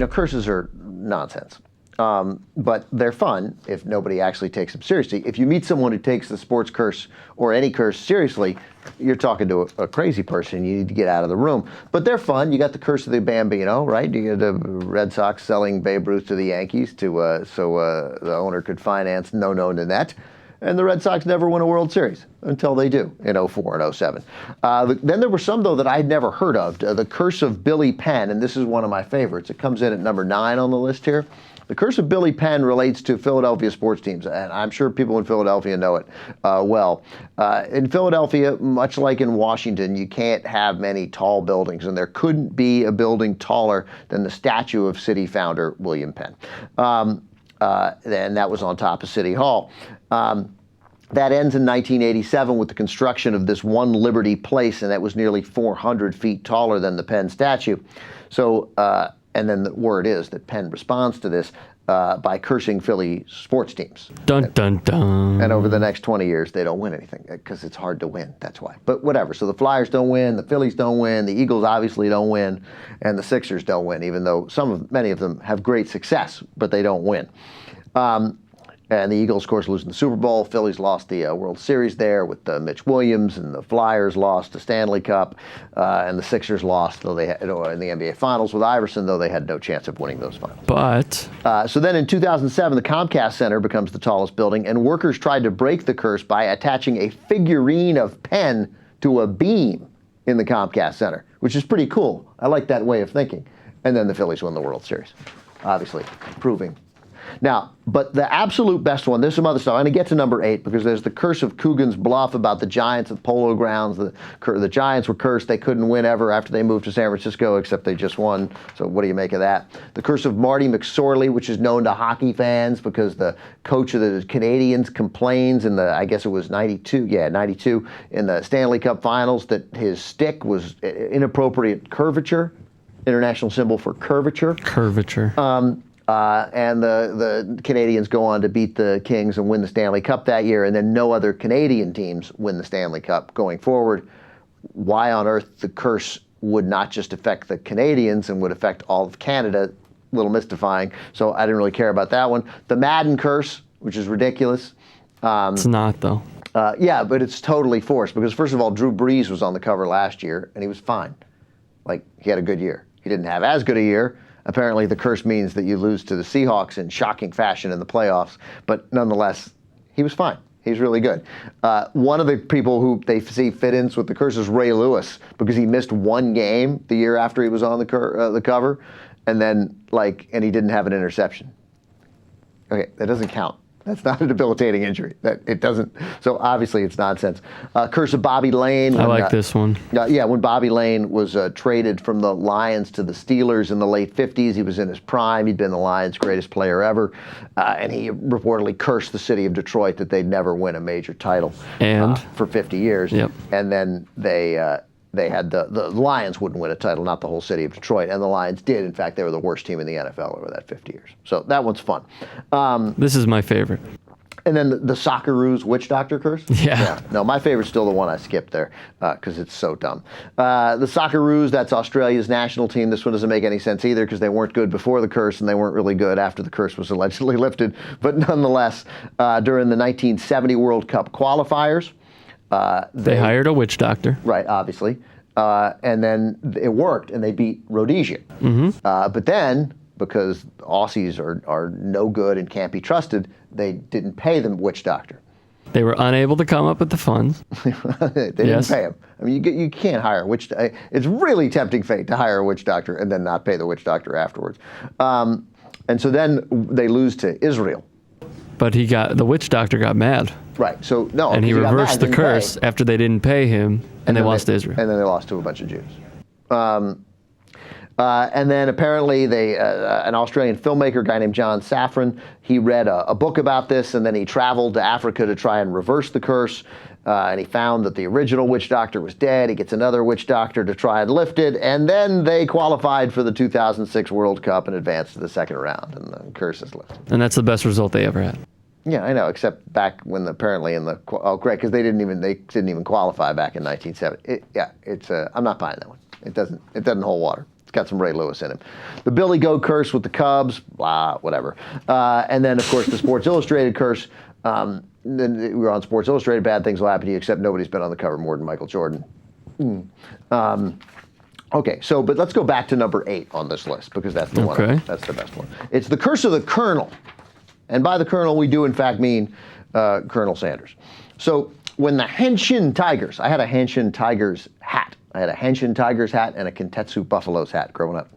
curses are nonsense. But they're fun if nobody actually takes them seriously. If you meet someone who takes the sports curse or any curse seriously, you're talking to a crazy person. You need to get out of the room. But they're fun. You got the curse of the Bambino, right? You get the Red Sox selling Babe Ruth to the Yankees so the owner could finance no Nanette. And the Red Sox never win a World Series until they do in 04 and 07. Then there were some, though, that I'd never heard of. The Curse of Billy Penn, and this is one of my favorites. It comes in at number 9 on the list here. The Curse of Billy Penn relates to Philadelphia sports teams, and I'm sure people in Philadelphia know it well. In Philadelphia, much like in Washington, you can't have many tall buildings, and there couldn't be a building taller than the statue of city founder William Penn. And that was on top of City Hall. That ends in 1987 with the construction of this One Liberty Place, and that was nearly 400 feet taller than the Penn statue. So, and then the word is that Penn responds to this by cursing Philly sports teams. Dun, dun, dun. And over the next 20 years, they don't win anything because it's hard to win. That's why. But whatever. So the Flyers don't win, the Phillies don't win, the Eagles obviously don't win, and the Sixers don't win, even though many of them have great success, but they don't win. And the Eagles, of course, losing the Super Bowl. Phillies lost the World Series there with Mitch Williams, and the Flyers lost the Stanley Cup, and the Sixers lost though they had, in the NBA Finals with Iverson, though they had no chance of winning those finals. But so then in 2007, the Comcast Center becomes the tallest building, and workers tried to break the curse by attaching a figurine of Penn to a beam in the Comcast Center, which is pretty cool. I like that way of thinking. And then the Phillies won the World Series, obviously proving. Now, but the absolute best one, there's some other stuff. I'm going to get to number 8 because there's the Curse of Coogan's Bluff about the Giants at Polo Grounds. The Giants were cursed. They couldn't win ever after they moved to San Francisco, except they just won. So what do you make of that? The Curse of Marty McSorley, which is known to hockey fans because the coach of the Canadians complains in I guess it was 92, in the Stanley Cup Finals that his stick was inappropriate curvature, international symbol for curvature. Curvature. And the Canadians go on to beat the Kings and win the Stanley Cup that year, and then no other Canadian teams win the Stanley Cup going forward. Why on earth the curse would not just affect the Canadians and would affect all of Canada? A little mystifying, so I didn't really care about that one. The Madden Curse, which is ridiculous. It's not, though. Yeah, but it's totally forced because, first of all, Drew Brees was on the cover last year, and he was fine. Like, he had a good year. He didn't have as good a year. Apparently, the curse means that you lose to the Seahawks in shocking fashion in the playoffs. But nonetheless, he was fine. He's really good. One of the people who they see fit-ins with the curse is Ray Lewis because he missed one game the year after he was on the cover, and he didn't have an interception. Okay, that doesn't count. That's not a debilitating injury. It doesn't. So obviously it's nonsense. Curse of Bobby Layne. I like this one. When Bobby Layne was traded from the Lions to the Steelers in the late 50s, he was in his prime. He'd been the Lions' greatest player ever. And he reportedly cursed the city of Detroit that they'd never win a major title for 50 years. Yep. And then they had the Lions wouldn't win a title, not the whole city of Detroit, and the Lions did. In fact, they were the worst team in the NFL over that 50 years. So that one's fun. This is my favorite. And then the Socceroos witch doctor curse? Yeah. No, my favorite's still the one I skipped there because it's so dumb. The Socceroos, that's Australia's national team. This one doesn't make any sense either because they weren't good before the curse and they weren't really good after the curse was allegedly lifted. But nonetheless, during the 1970 World Cup qualifiers, they hired a witch doctor. Right, obviously. And then it worked, and they beat Rhodesia. Mm-hmm. But then, because Aussies are no good and can't be trusted, they didn't pay the witch doctor. They were unable to come up with the funds. They didn't pay him. I mean, you can't hire a witch doctor. It's really tempting fate to hire a witch doctor and then not pay the witch doctor afterwards. And so then they lose to Israel. But the witch doctor got mad. Right. So no. And he reversed the curse after they didn't pay him, and they lost to Israel. And then they lost to a bunch of Jews. And then apparently an Australian filmmaker, a guy named John Safran, he read a book about this, and then he traveled to Africa to try and reverse the curse. And he found that the original witch doctor was dead. He gets another witch doctor to try and lift it. And then they qualified for the 2006 World Cup and advanced to the second round. And the curse is lifted. And that's the best result they ever had. Yeah, I know, except back when apparently great, because they didn't even qualify back in 1970. I'm not buying that one. It doesn't hold water. It's got some Ray Lewis in him. The Billy Goat curse with the Cubs, blah, whatever. And then, of course, the Sports Illustrated curse. Then we're on Sports Illustrated. Bad things will happen to you, except nobody's been on the cover more than Michael Jordan. Okay, so, but let's go back to number 8 on this list, because that's the one. That's the best one. It's the curse of the Colonel. And by the Colonel, we do, in fact, mean Colonel Sanders. So when the Hanshin Tigers, I had a Hanshin Tigers hat. I had a Hanshin Tigers hat and a Kintetsu Buffaloes hat growing up.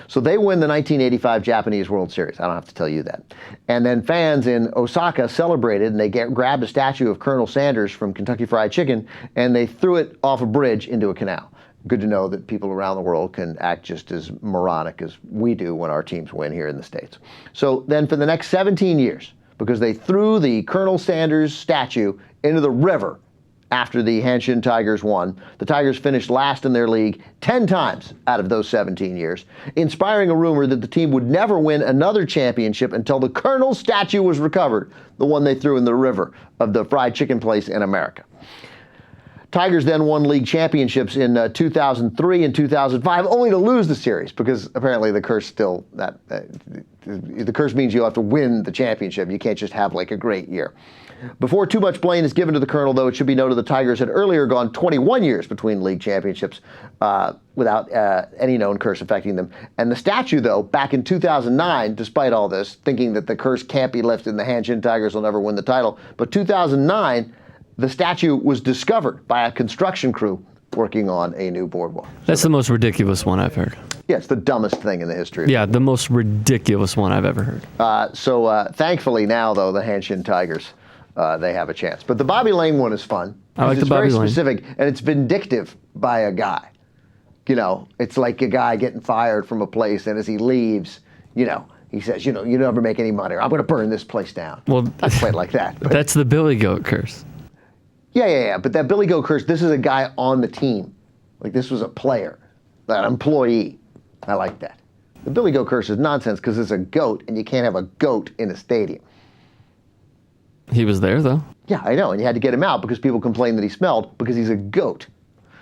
So they win the 1985 Japanese World Series. I don't have to tell you that. And then fans in Osaka celebrated, and they grabbed a statue of Colonel Sanders from Kentucky Fried Chicken, and they threw it off a bridge into a canal. Good to know that people around the world can act just as moronic as we do when our teams win here in the States. So then for the next 17 years, because they threw the Colonel Sanders statue into the river after the Hanshin Tigers won, the Tigers finished last in their league 10 times out of those 17 years, inspiring a rumor that the team would never win another championship until the Colonel statue was recovered, the one they threw in the river of the fried chicken place in America. Tigers then won league championships in 2003 and 2005, only to lose the series, because apparently the curse still, the curse means you'll have to win the championship. You can't just have like a great year. Before too much blame is given to the Colonel, though, it should be noted the Tigers had earlier gone 21 years between league championships without any known curse affecting them. And the statue, though, back in 2009, despite all this, thinking that the curse can't be lifted and the Hanshin Tigers will never win the title, but 2009, the statue was discovered by a construction crew working on a new boardwalk. That's the most ridiculous one I've heard. Yeah, it's the dumbest thing in the history. Yeah, the most ridiculous one I've ever heard. So thankfully now, though, the Hanshin Tigers, they have a chance. But the Bobby Layne one is fun. I like the Bobby Layne. It's very specific, and it's vindictive by a guy. You know, it's like a guy getting fired from a place, and as he leaves, you know, he says, you know, you never make any money, or I'm going to burn this place down. Well, not quite like that. But that's the Billy Goat curse. Yeah. But that Billy Goat curse, this is a guy on the team. Like, this was a player, an employee. I like that. The Billy Goat curse is nonsense because it's a goat, and you can't have a goat in a stadium. He was there, though. Yeah, I know, and you had to get him out because people complained that he smelled because he's a goat.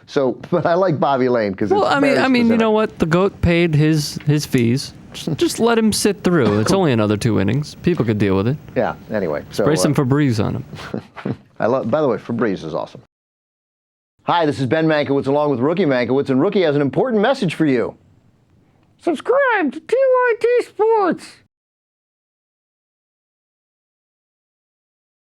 So, but I like Bobby Layne because I mean, you know what? The goat paid his fees. Just let him sit through. It's only another 2 innings. People could deal with it. Yeah. Anyway, so spray some Febreze on him. By the way, Febreze is awesome. Hi, this is Ben Mankiewicz along with Rookie Mankiewicz, and Rookie has an important message for you. Subscribe to TYT Sports.